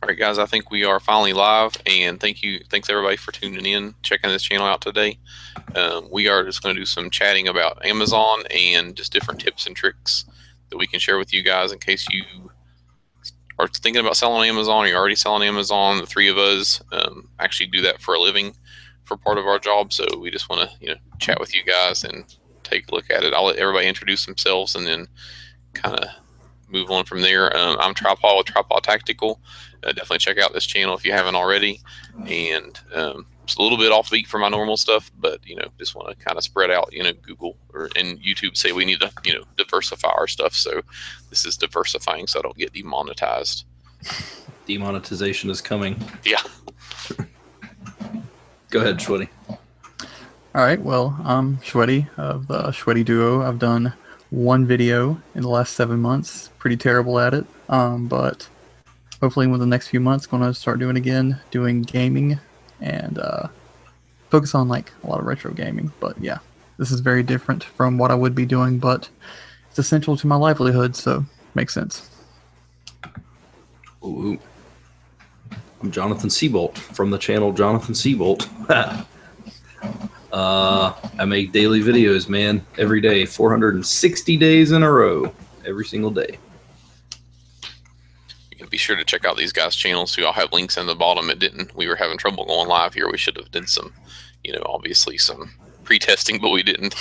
All right, guys, I think we are finally live, and thanks everybody for tuning in, checking this channel out today. We are just going to do some chatting about Amazon and just different tips and tricks that we can share with you guys in case you are thinking about selling on Amazon or you're already selling Amazon. The three of us actually do that for a living for part of our job, so we just want to chat with you guys and take a look at it. I'll let everybody introduce themselves and then kind of move on from there. I'm Tripod with Tripod Tactical. Definitely check out this channel if you haven't already. And it's a little bit offbeat for my normal stuff, but just want to kind of spread out. Google and YouTube say we need to diversify our stuff, so this is diversifying so I don't get demonetized. Demonetization is coming. Yeah. Go ahead, Shwetty. All right. Well, I'm Shwetty of the Shwetty Duo. I've done one video in the last 7 months. Pretty terrible at it, but hopefully within the next few months, going to start doing gaming, and focus on like a lot of retro gaming. But yeah, this is very different from what I would be doing, but it's essential to my livelihood, so makes sense. Ooh. I'm Jonathan Seabolt from the channel Jonathan Seabolt. I make daily videos, man, every day, 460 days in a row, every single day. You can be sure to check out these guys' channels too. I'll have links in the bottom. We were having trouble going live here. We should have done some, obviously some pre-testing, but we didn't.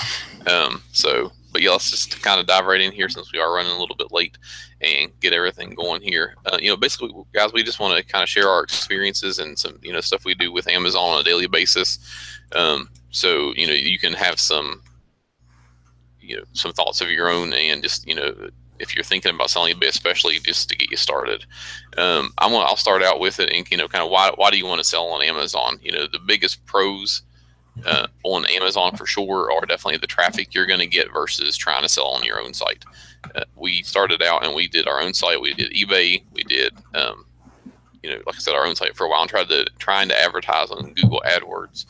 But yeah, let's just kind of dive right in here since we are running a little bit late and get everything going here. Basically, guys, we just want to kind of share our experiences and some, stuff we do with Amazon on a daily basis. So, you can have some, some thoughts of your own, and just, if you're thinking about selling eBay, especially just to get you started. I'll start out with it and, kind of why do you want to sell on Amazon? The biggest pros on Amazon for sure are definitely the traffic you're going to get versus trying to sell on your own site. We started out and we did our own site. We did eBay. We did, like I said, our own site for a while, and trying to advertise on Google AdWords.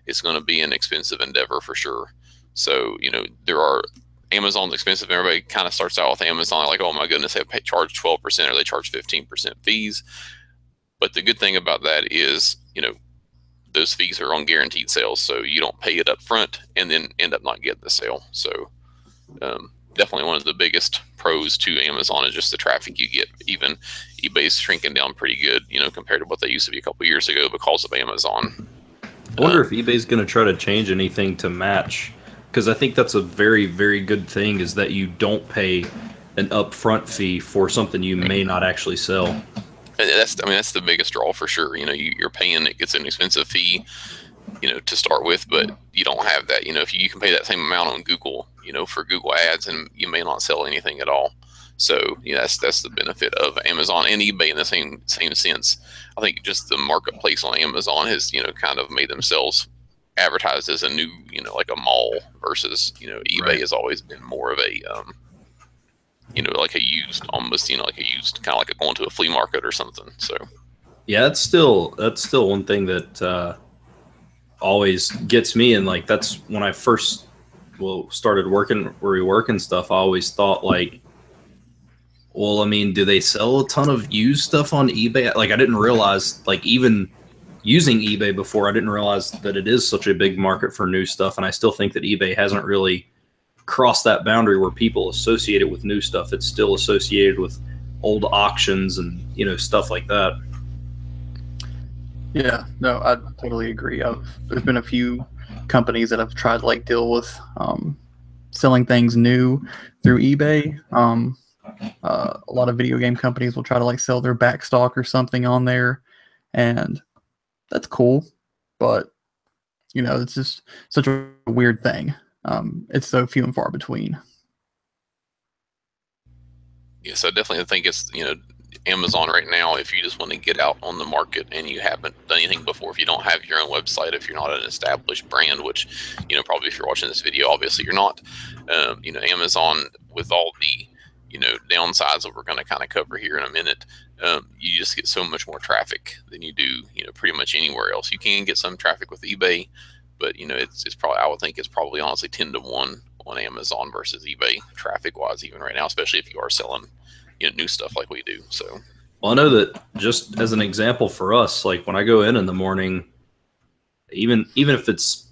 It's going to be an expensive endeavor for sure. So, Amazon's expensive. Everybody kind of starts out with Amazon like, oh my goodness, they charge 12% or they charge 15% fees. But the good thing about that is, those fees are on guaranteed sales, so you don't pay it up front and then end up not getting the sale. So definitely one of the biggest pros to Amazon is just the traffic you get. Even eBay's shrinking down pretty good, compared to what they used to be a couple years ago because of Amazon. I wonder if eBay's going to try to change anything to match, because I think that's a very, very good thing, is that you don't pay an upfront fee for something you may not actually sell. That's the biggest draw for sure. You're paying, it gets an expensive fee, to start with, but you don't have that. If you can pay that same amount on Google, for Google ads, and you may not sell anything at all. So that's the benefit of Amazon and eBay in the same sense. I think just the marketplace on Amazon has kind of made themselves advertised as a new like a mall versus eBay Right. has always been more of a like a used, almost like a used, kind of like going to a flea market or something. So Yeah, that's still one thing that always gets me, and like that's when I first started working where we work and stuff. I always thought like, well, I mean, do they sell a ton of used stuff on eBay? Like, I didn't realize, like, even using eBay before, I didn't realize that it is such a big market for new stuff. And I still think that eBay hasn't really crossed that boundary where people associate it with new stuff. It's still associated with old auctions and, stuff like that. Yeah, no, I totally agree. There's been a few companies that have tried to like deal with selling things new through eBay. A lot of video game companies will try to like sell their back stock or something on there, and that's cool, but it's just such a weird thing. It's so few and far between. yes, I definitely think it's Amazon right now, if you just want to get out on the market and you haven't done anything before, if you don't have your own website, if you're not an established brand, which probably if you're watching this video, obviously you're not, Amazon, with all the downsides that we're going to kind of cover here in a minute, you just get so much more traffic than you do pretty much anywhere else. You can get some traffic with eBay, but it's probably, I would think it's probably honestly 10 to 1 on Amazon versus eBay traffic wise, even right now, especially if you are selling new stuff like we do. So Well, I know that just as an example for us, like when I go in the morning, even if it's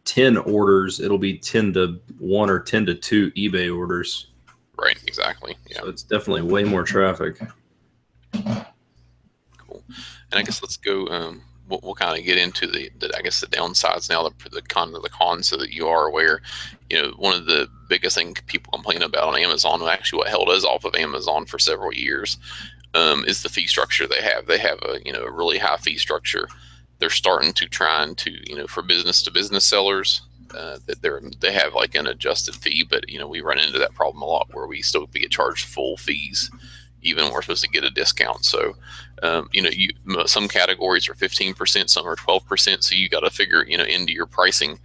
10 orders, it'll be 10 to 1 or 10 to 2 eBay orders. Right, exactly. Yeah. So it's definitely way more traffic. Cool. And I guess let's go. We'll kind of get into the I guess the downsides now, the cons, so that you are aware. You know, one of the biggest things people complain about on Amazon, and actually what held us off of Amazon for several years, is the fee structure they have. They have a really high fee structure. They're starting to for business to business sellers, that they have like an adjusted fee, but we run into that problem a lot where we still get charged full fees even when we're supposed to get a discount. So some categories are 15%, some are 12%, so you got to figure into your pricing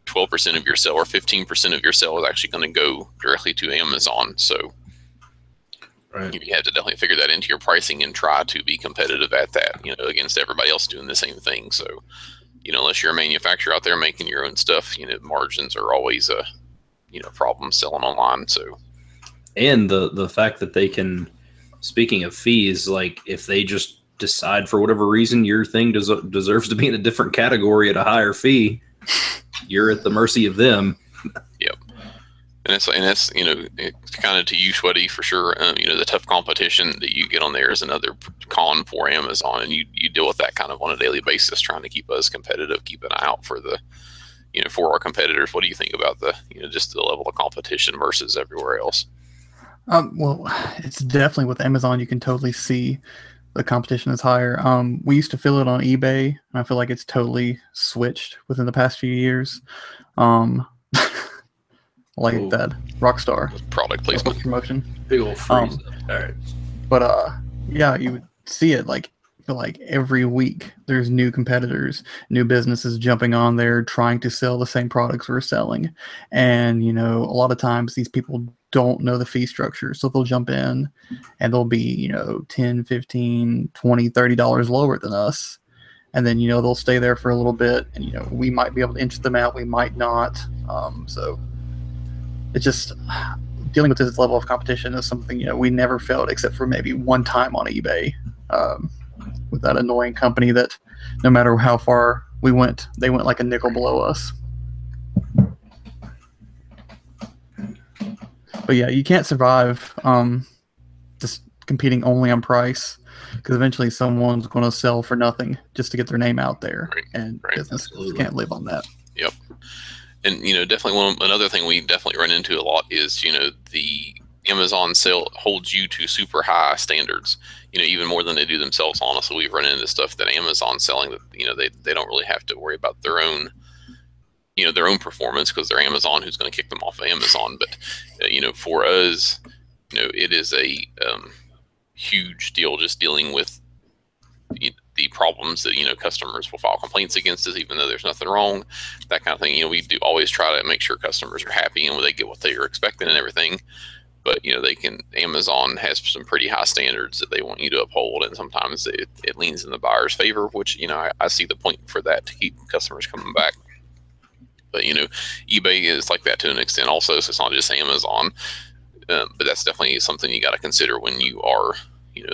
12% of your sale or 15% of your sale is actually going to go directly to Amazon. So right. You have to definitely figure that into your pricing and try to be competitive at that, against everybody else doing the same thing. So, unless you're a manufacturer out there making your own stuff, margins are always a, problem selling online. So, and the fact that they can, speaking of fees, like if they just decide for whatever reason your thing deserves to be in a different category at a higher fee, you're at the mercy of them. Yep. And that's it's kind of to you, Sweaty, for sure. The tough competition that you get on there is another con for Amazon, and you deal with that kind of on a daily basis, trying to keep us competitive, keep an eye out for the, for our competitors. What do you think about the, just the level of competition versus everywhere else? Well, it's definitely with Amazon. You can totally see the competition is higher. We used to feel it on eBay, and I feel like it's totally switched within the past few years. Like Ooh. that Rockstar Product placement promotion. Big old freeze. All right. But yeah, you would see it like every week there's new competitors, new businesses jumping on there trying to sell the same products we're selling. And a lot of times these people don't know the fee structure, so they'll jump in and they'll be $10, $15, $20, $30 lower than us. And then they'll stay there for a little bit, and we might be able to inch them out, we might not. So it's just dealing with this level of competition is something we never felt, except for maybe one time on eBay, with that annoying company that no matter how far we went, they went like a nickel below us. But yeah, you can't survive just competing only on price, because eventually someone's going to sell for nothing just to get their name out there, and businesses can't live on that. Yep. And definitely another thing we definitely run into a lot is the Amazon sale holds you to super high standards, even more than they do themselves. Honestly, we've run into stuff that Amazon's selling that they don't really have to worry about their own performance, because they're Amazon, who's going to kick them off of Amazon. But for us, it is a huge deal just dealing with the problems that customers will file complaints against us, even though there's nothing wrong, that kind of thing. We do always try to make sure customers are happy and they get what they are expecting and everything. But Amazon has some pretty high standards that they want you to uphold, and sometimes it leans in the buyer's favor, which I see the point for that, to keep customers coming back. But eBay is like that to an extent also, so it's not just Amazon. But that's definitely something you got to consider when you are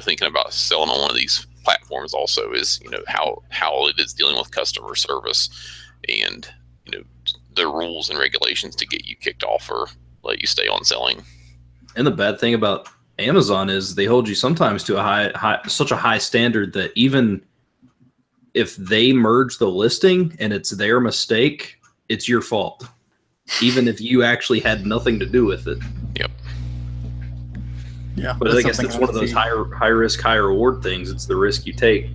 thinking about selling on one of these platforms. Also, is how it is dealing with customer service and the rules and regulations to get you kicked off or let you stay on selling. And the bad thing about Amazon is they hold you sometimes to such a high standard that even if they merge the listing and it's their mistake, it's your fault, even if you actually had nothing to do with it. Yep. Yeah, but I guess it's one of those high risk, high reward things. It's the risk you take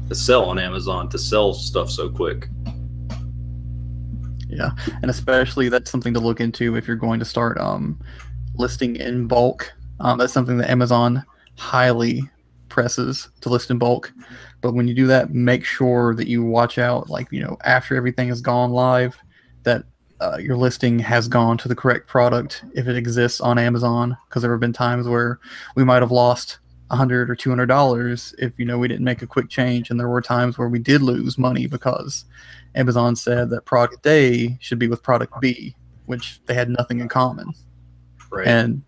to sell on Amazon, to sell stuff so quick. Yeah, and especially that's something to look into if you're going to start listing in bulk. That's something that Amazon highly presses to list in bulk. But when you do that, make sure that you watch out, after everything has gone live, that your listing has gone to the correct product if it exists on Amazon, because there have been times where we might have lost $100 or $200 if we didn't make a quick change, and there were times where we did lose money because Amazon said that product A should be with product B, which they had nothing in common. Right. And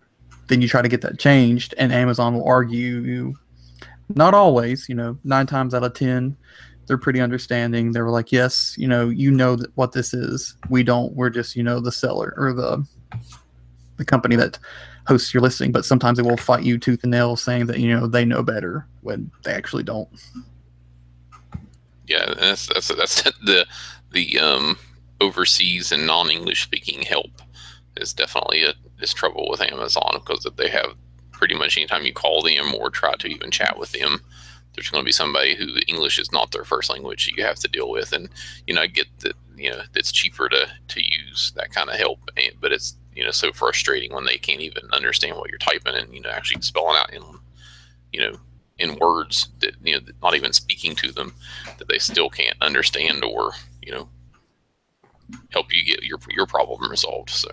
then you try to get that changed, and Amazon will argue you not always, 9 times out of 10, they're pretty understanding. They were like, yes, what this is. We don't. We're just, the seller or the company that hosts your listing. But sometimes they will fight you tooth and nail, saying that they know better when they actually don't. Yeah, that's the overseas and non-English speaking help is definitely is trouble with Amazon, because they have pretty much anytime you call them or try to even chat with them, there's going to be somebody who English is not their first language you have to deal with. And I get that it's cheaper to use that kind of help, but it's so frustrating when they can't even understand what you're typing and actually spelling out in words that not even speaking to them, that they still can't understand or help you get your problem resolved. So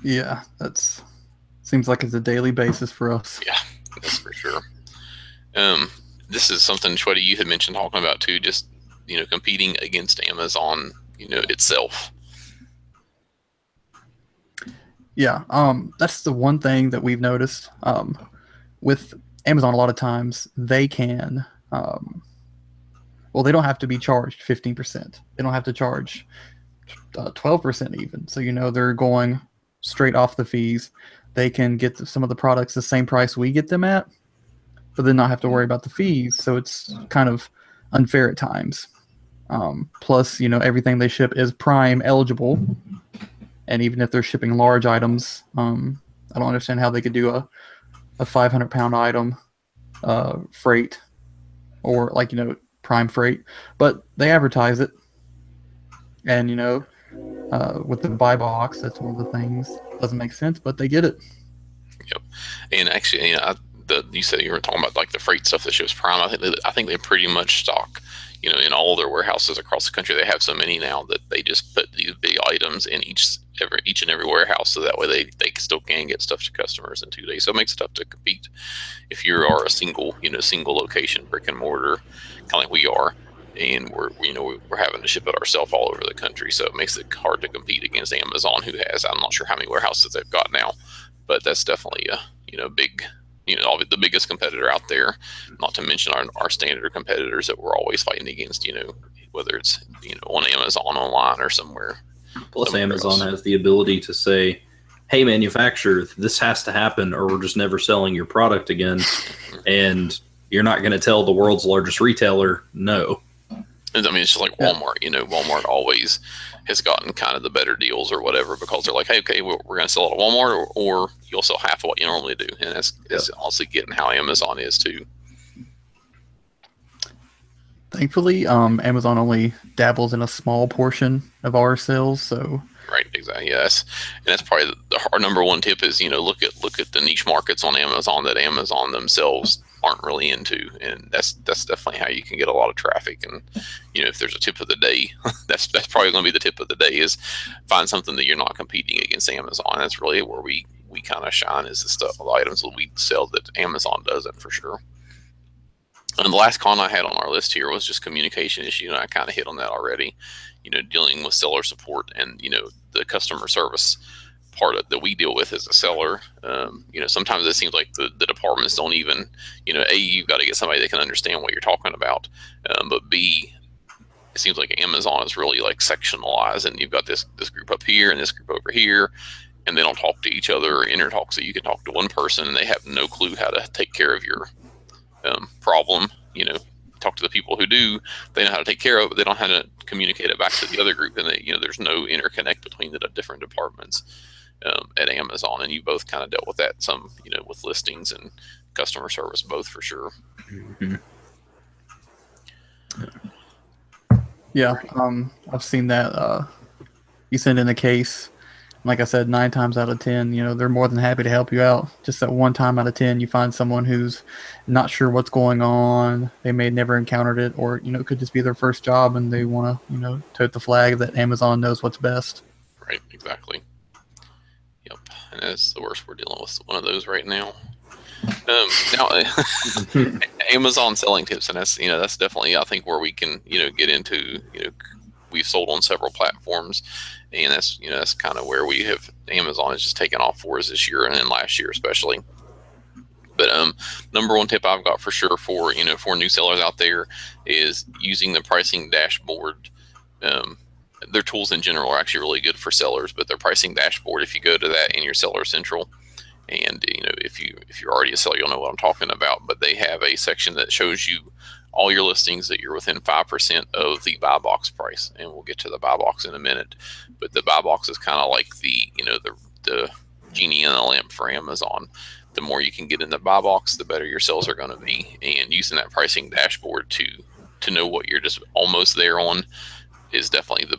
yeah, that's seems like it's a daily basis for us. Yeah, that's for sure. This is something, Shweta, you had mentioned talking about too, just competing against Amazon itself. Yeah, that's the one thing that we've noticed with Amazon. A lot of times they can, well, they don't have to be charged 15%. They don't have to charge 12% even. So they're going straight off the fees. They can get some of the products the same price we get them at, but then not have to worry about the fees. So it's kind of unfair at times. Plus, everything they ship is Prime eligible. And even if they're shipping large items, I don't understand how they could do a 500-pound item freight or Prime freight, but they advertise it. And with the buy box, that's one of the things. Doesn't make sense, but they get it. Yep. And actually, you said you were talking about like the freight stuff that ships Prime. I think they pretty much stock, in all their warehouses across the country. They have so many now that they just put these big items in each and every warehouse, so that way they still can get stuff to customers in 2 days. So it makes it tough to compete if you are a single location brick and mortar, kind of like we are, and we're having to ship it ourselves all over the country. So it makes it hard to compete against Amazon, who has, I'm not sure how many warehouses they've got now, but that's definitely a big, the biggest competitor out there. Not to mention our standard competitors that we're always fighting against, whether it's on Amazon online or somewhere. Plus, Amazon has the ability to say, hey, manufacturer, this has to happen or we're just never selling your product again. And you're not going to tell the world's largest retailer no. I mean, it's just like Walmart. Walmart always has gotten kind of the better deals or whatever, because they're like, hey, okay, we're going to sell it at Walmart, or you'll sell half of what you normally do. And that's also getting how Amazon is too. Thankfully, Amazon only dabbles in a small portion of our sales, so. Right, exactly. Yes, and that's probably our number one tip is look at the niche markets on Amazon that Amazon themselves aren't really into, and that's definitely how you can get a lot of traffic. And if there's a tip of the day, that's probably going to be the tip of the day, is find something that you're not competing against Amazon. That's really where we kind of shine, is the items that we sell that Amazon doesn't, for sure. And the last con I had on our list here was just communication issue, and I kind of hit on that already. Dealing with seller support and the customer service part that we deal with as a seller. Sometimes it seems like the departments don't even, A, you've got to get somebody that can understand what you're talking about, but B, it seems like Amazon is really like sectionalized, and you've got this group up here and this group over here, and they don't talk to each other or intertalk. So you can talk to one person and they have no clue how to take care of your problem. Talk to the people who do, they know how to take care of it, but they don't know how to communicate it back to the other group. And there's no interconnect between the different departments at Amazon. And you both kind of dealt with that some, with listings and customer service, both, for sure. Mm-hmm. Yeah, I've seen that. You send in a case, like I said, 9 times out of 10, they're more than happy to help you out. Just that 1 time out of 10, you find someone who's not sure what's going on. They may have never encountered it, or it could just be their first job, and they want to tote the flag that Amazon knows what's best. Right, exactly. Yep, and that's the worst. We're dealing with one of those right now. Now, Amazon selling tips, and that's definitely, I think, where we can get into. We've sold on several platforms, and that's kind of where Amazon has just taken off for us this year, and then last year especially. But number one tip I've got for sure for for new sellers out there is using the pricing dashboard. Their tools in general are actually really good for sellers, but their pricing dashboard, if you go to that in your Seller Central, and if you're already a seller, you'll know what I'm talking about. But they have a section that shows you all your listings that you're within 5% of the buy box price, and we'll get to the buy box in a minute. But the buy box is kind of like the the genie in the lamp for Amazon. The more you can get in the buy box, the better your sales are going to be. And using that pricing dashboard to know what you're just almost there on is definitely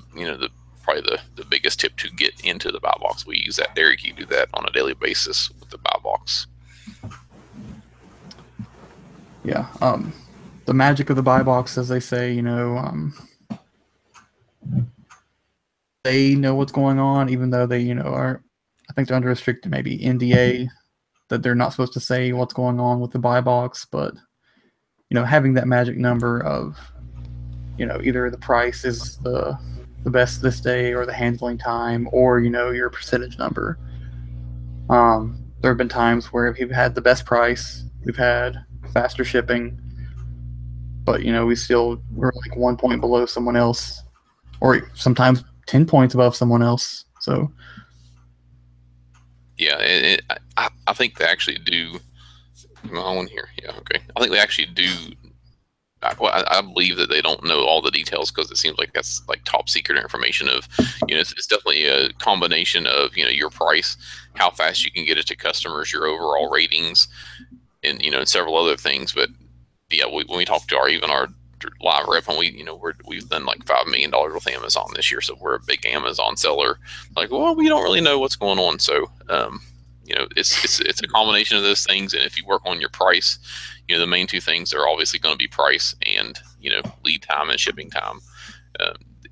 probably the biggest tip to get into the buy box. We use that. Derek, you do that on a daily basis with the buy box. Yeah. The magic of the buy box, as they say, they know what's going on, even though they, are, I think they're under a strict maybe NDA that they're not supposed to say what's going on with the buy box. But, having that magic number of, either the price is the best this day or the handling time or, your percentage number. There have been times where we've had the best price, we've had faster shipping, but we're like 1 point below someone else, or sometimes 10 points above someone else. So yeah, I think they actually do. Am I on here? Yeah, okay. I think they actually do. I believe that they don't know all the details because it seems like that's like top secret information of, it's definitely a combination of, your price, how fast you can get it to customers, your overall ratings, and, and several other things. But yeah, when we talk to our live rep, and we've done like $5 million with Amazon this year. So we're a big Amazon seller. Like, well, we don't really know what's going on. So, it's a combination of those things. And if you work on your price, the main two things are obviously going to be price and, lead time and shipping time.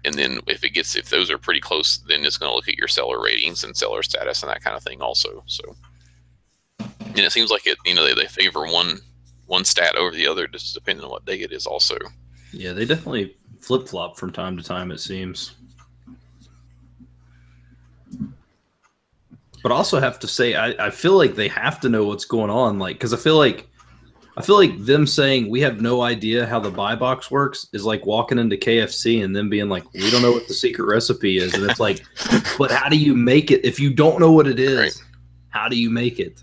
And then if those are pretty close, then it's going to look at your seller ratings and seller status and that kind of thing also. So, and it seems like they favor one stat over the other, just depending on what day it is also. Yeah, they definitely flip-flop from time to time, it seems. But I also have to say, I feel like they have to know what's going on, because I feel like them saying we have no idea how the buy box works is like walking into KFC and them being like, we don't know what the secret recipe is. And it's like, but how do you make it? If you don't know what it is, right, how do you make it?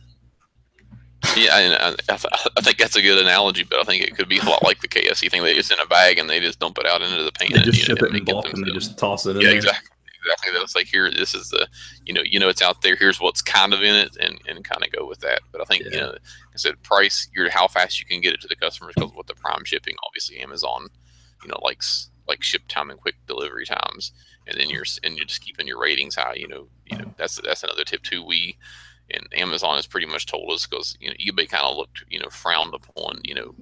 Yeah, and I think that's a good analogy, but I think it could be a lot like the KFC thing. They just in a bag and they just dump it out into the pan. They just ship it in bulk and they just toss it in there. Exactly. That's like, here, this is the, it's out there. Here's what's kind of in it, and kind of go with that. But I think, like I said, price, how fast you can get it to the customers because with the prime shipping, obviously Amazon, likes like ship time and quick delivery times, and then you're just keeping your ratings high. That's another tip too. And Amazon has pretty much told us, because eBay kind of looked frowned upon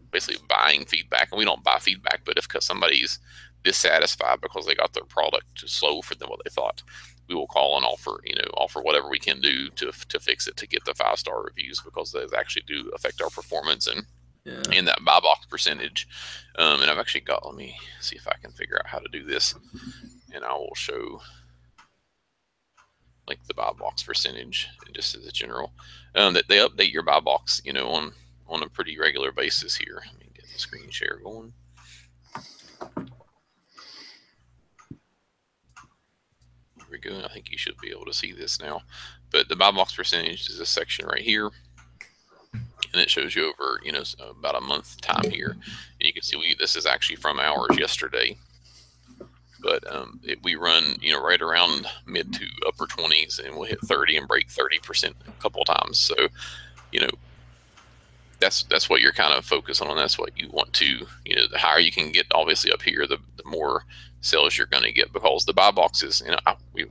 basically buying feedback, and we don't buy feedback, but if somebody's dissatisfied because they got their product slow for them what they thought, we will call and offer whatever we can do to fix it, to get the 5-star reviews, because those actually do affect our performance and that buy box percentage. And I've actually got, let me see if I can figure out how to do this, and I will show like the buy box percentage just as a general, that they update your buy box on a pretty regular basis here. Let me get the screen share going. Here we go. I think you should be able to see this now. But the buy box percentage is a section right here, and it shows you over about a month time here, and you can see this is actually from ours yesterday. But we run right around mid to upper 20s, and we'll hit 30 and break 30% a couple of times. So that's what you're kind of focusing on. That's what you want to, the higher you can get, obviously up here, the more sales you're going to get, because the buy box is,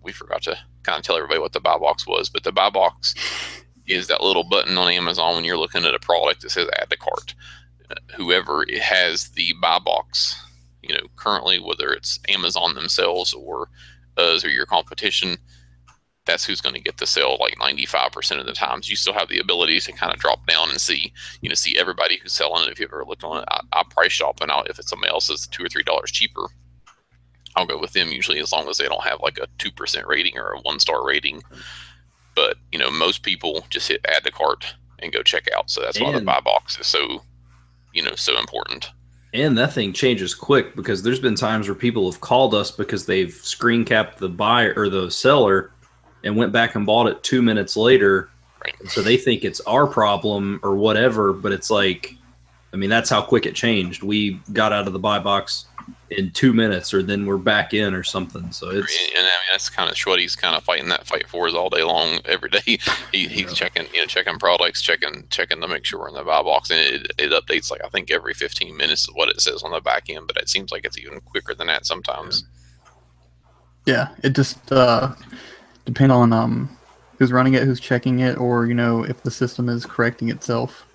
we forgot to kind of tell everybody what the buy box was, but the buy box is that little button on Amazon when you're looking at a product that says add to cart. Whoever has the buy box, currently, whether it's Amazon themselves or us or your competition, that's who's going to get the sale like 95% of the times. You still have the ability to kind of drop down and see everybody who's selling it. If you've ever looked on it, I price shop, and if it's somebody else that's $2 or $3 cheaper, I'll go with them usually, as long as they don't have like a 2% rating or a 1-star rating. But most people just hit add to cart, and go check out. So that's why the buy box is so, so important. And that thing changes quick, because there's been times where people have called us because they've screen capped the buyer or the seller and went back and bought it 2 minutes later. Right. So they think it's our problem or whatever, but it's like, I mean, that's how quick it changed. We got out of the buy box in 2 minutes, or then we're back in or something. So it's, and I mean, that's kind of what he's kind of fighting that fight for, is all day long, every day. He's checking, checking products, checking to make sure we're in the buy box, and it updates, like, I think every 15 minutes is what it says on the back end, but it seems like it's even quicker than that sometimes. Yeah, it just depends on who's running it, who's checking it, or if the system is correcting itself.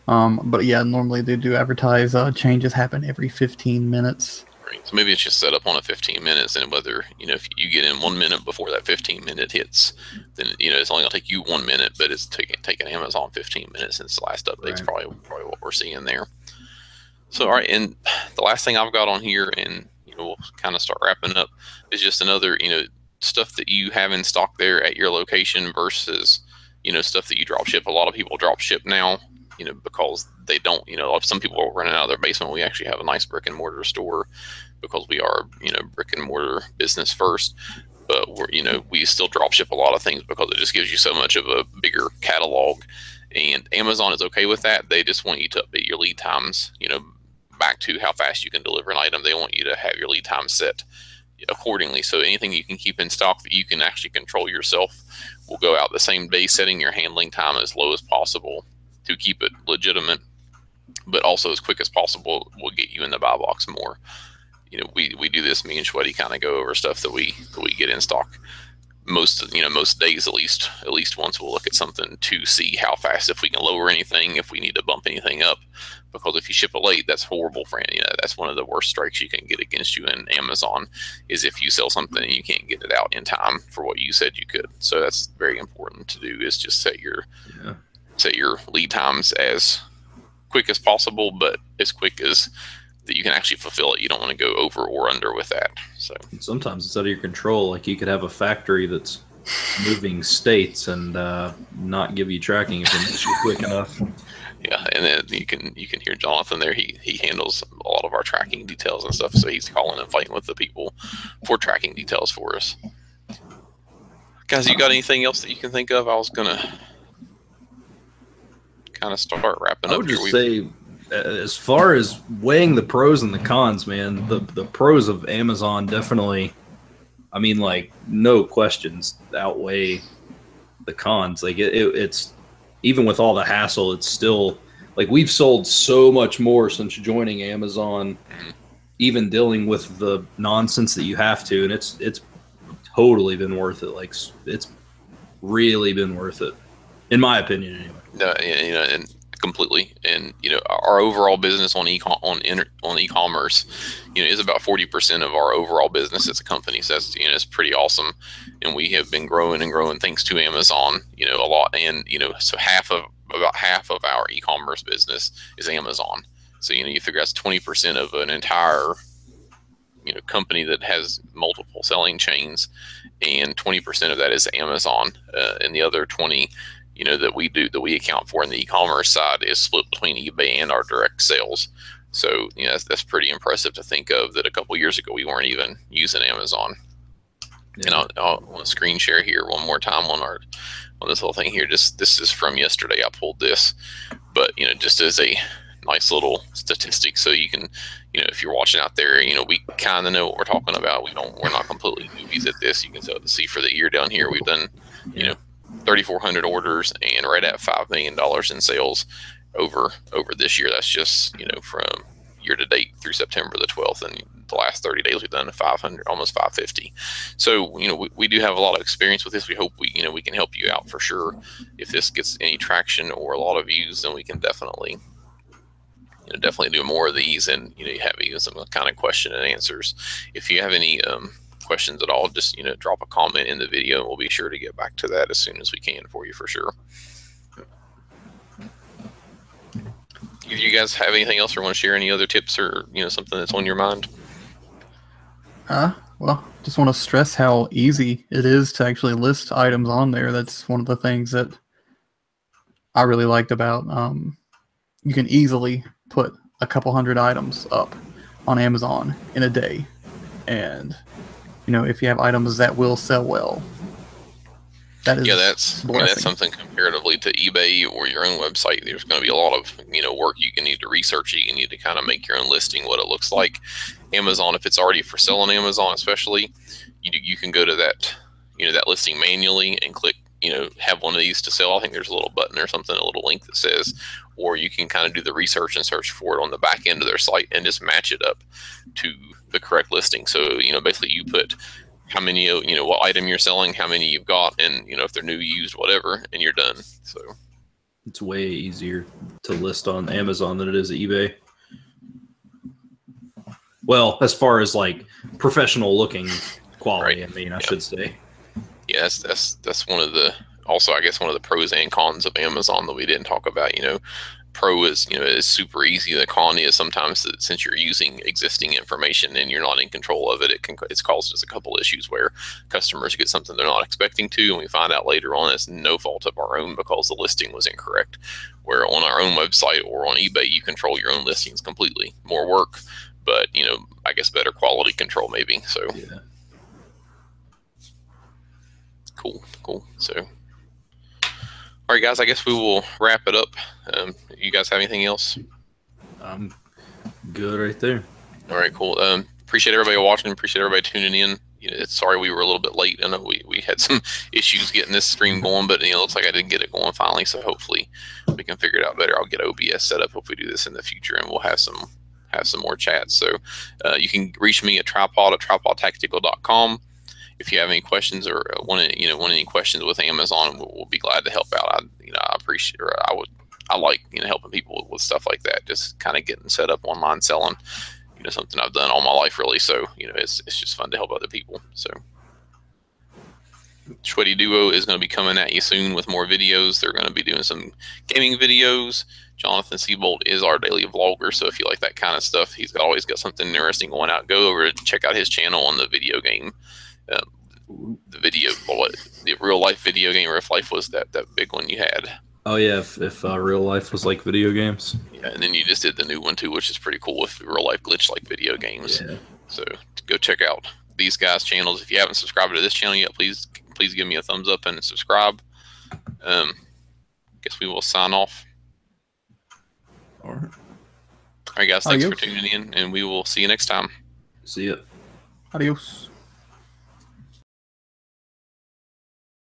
But yeah, normally they do advertise changes happen every 15 minutes. Right. So maybe it's just set up on a 15 minutes, and whether, if you get in 1 minute before that 15-minute hits, then, it's only going to take you 1 minute, but it's taking Amazon 15 minutes since the last update's probably what we're seeing there. So, all right, and the last thing I've got on here, and, we'll kind of start wrapping up, is just another, stuff that you have in stock there at your location versus, stuff that you drop ship. A lot of people drop ship now, because they don't, some people are running out of their basement. We actually have a nice brick and mortar store because we are, brick and mortar business first, but we're, we still drop ship a lot of things because it just gives you so much of a bigger catalog, and Amazon is okay with that. They just want you to update your lead times, back to how fast you can deliver an item. They want you to have your lead time set accordingly. So anything you can keep in stock that you can actually control yourself will go out the same day, setting your handling time as low as possible to keep it legitimate, but also as quick as possible will get you in the buy box more. We do this, me and Shwetty kind of go over stuff that we get in stock. Most days, at least once, we'll look at something to see how fast, if we can lower anything, if we need to bump anything up, because if you ship it late, that's horrible for that's one of the worst strikes you can get against you in Amazon, is if you sell something and you can't get it out in time for what you said you could. So that's very important to do, is just set your lead times as quick as possible, but as quick as that you can actually fulfill it. You don't want to go over or under with that. So sometimes it's out of your control. Like, you could have a factory that's moving states and not give you tracking information quick enough. Yeah, and then you can hear Jonathan there. He handles a lot of our tracking details and stuff. So he's calling and fighting with the people for tracking details for us. Guys, you got anything else that you can think of? I was gonna kind of start wrapping up. I would just say, as far as weighing the pros and the cons, man, the pros of Amazon definitely, I mean, like, no questions, outweigh the cons. Like, it's, even with all the hassle, it's still, like, we've sold so much more since joining Amazon, even dealing with the nonsense that you have to, and it's totally been worth it. Like, it's really been worth it, in my opinion, anyway. No, and completely. And our overall business on e-commerce, is about 40% of our overall business as a company. So that's, it's pretty awesome. And we have been growing and growing thanks to Amazon, a lot. And so about half of our e-commerce business is Amazon. So you figure that's 20% of an entire company that has multiple selling chains, and 20% of that is Amazon, and the other 20 that we account for in the e-commerce side is split between eBay and our direct sales. So, that's pretty impressive to think of, that a couple years ago we weren't even using Amazon. Yeah. And I'll want to screen share here one more time on this whole thing here. This is from yesterday. I pulled this, but just as a nice little statistic, so you can, if you're watching out there, we kind of know what we're talking about. We're not completely newbies at this. You can see for the year down here, we've done, 3,400 orders and right at $5 million in sales over this year. That's just, from year to date through September the 12th, and the last 30 days we've done 500, almost 550. So, we do have a lot of experience with this. We hope we can help you out for sure. If this gets any traction or a lot of views, then we can definitely do more of these, and you have even some kind of question and answers. If you have any questions at all, just drop a comment in the video, and we'll be sure to get back to that as soon as we can for you, for sure. Do you guys have anything else, or want to share any other tips, or something that's on your mind? Well, just want to stress how easy it is to actually list items on there. That's one of the things that I really liked about you can easily put a couple hundred items up on Amazon in a day, and if you have items that will sell well, that is that's something comparatively to eBay or your own website. There's going to be a lot of work. You can need to research it. You need to kind of make your own listing, what it looks like. Amazon, if it's already for sale on Amazon, especially, you can go to that that listing manually and click have one of these to sell. I think there's a little button or something, a little link that says, or you can kind of do the research and search for it on the back end of their site and just match it up to the correct listing. So basically you put how many what item you're selling, how many you've got, and if they're new, used, whatever, and you're done. So it's way easier to list on Amazon than it is at eBay. Well, as far as like professional looking quality, right. I mean, I should say. Yeah, that's one of the, also I guess one of the pros and cons of Amazon that we didn't talk about. Pro is is super easy. The con is sometimes that since you're using existing information and you're not in control of it, it's caused us a couple issues where customers get something they're not expecting to, and we find out later on it's no fault of our own because the listing was incorrect. Where on our own website or on eBay, you control your own listings completely. More work, but I guess better quality control maybe. So yeah. Cool. So, all right, guys, I guess we will wrap it up. You guys have anything else? I'm good right there. All right, cool. Appreciate everybody watching. Appreciate everybody tuning in. Sorry we were a little bit late. I know we had some issues getting this stream going, but it looks like I did get it going finally. So hopefully we can figure it out better. I'll get OBS set up if we do this in the future, and we'll have some more chats. So you can reach me at tripodtactical.com. If you have any questions or want any questions with Amazon, we'll be glad to help out. I appreciate, or I like helping people with stuff like that. Just kind of getting set up online selling, something I've done all my life really. So it's just fun to help other people. So Sweaty Duo is going to be coming at you soon with more videos. They're going to be doing some gaming videos. Jonathan Seabolt is our daily vlogger, so if you like that kind of stuff, he's always got something interesting going out. Go over and check out his channel on the video game. The real life video game, or if life was that big one you had. Oh yeah, if real life was like video games. Yeah, and then you just did the new one too, which is pretty cool with real life glitch like video games. Yeah. So go check out these guys' channels. If you haven't subscribed to this channel yet, please give me a thumbs up and subscribe. Guess we will sign off. All right, guys, thanks for tuning in, and we will see you next time. See ya. Adios.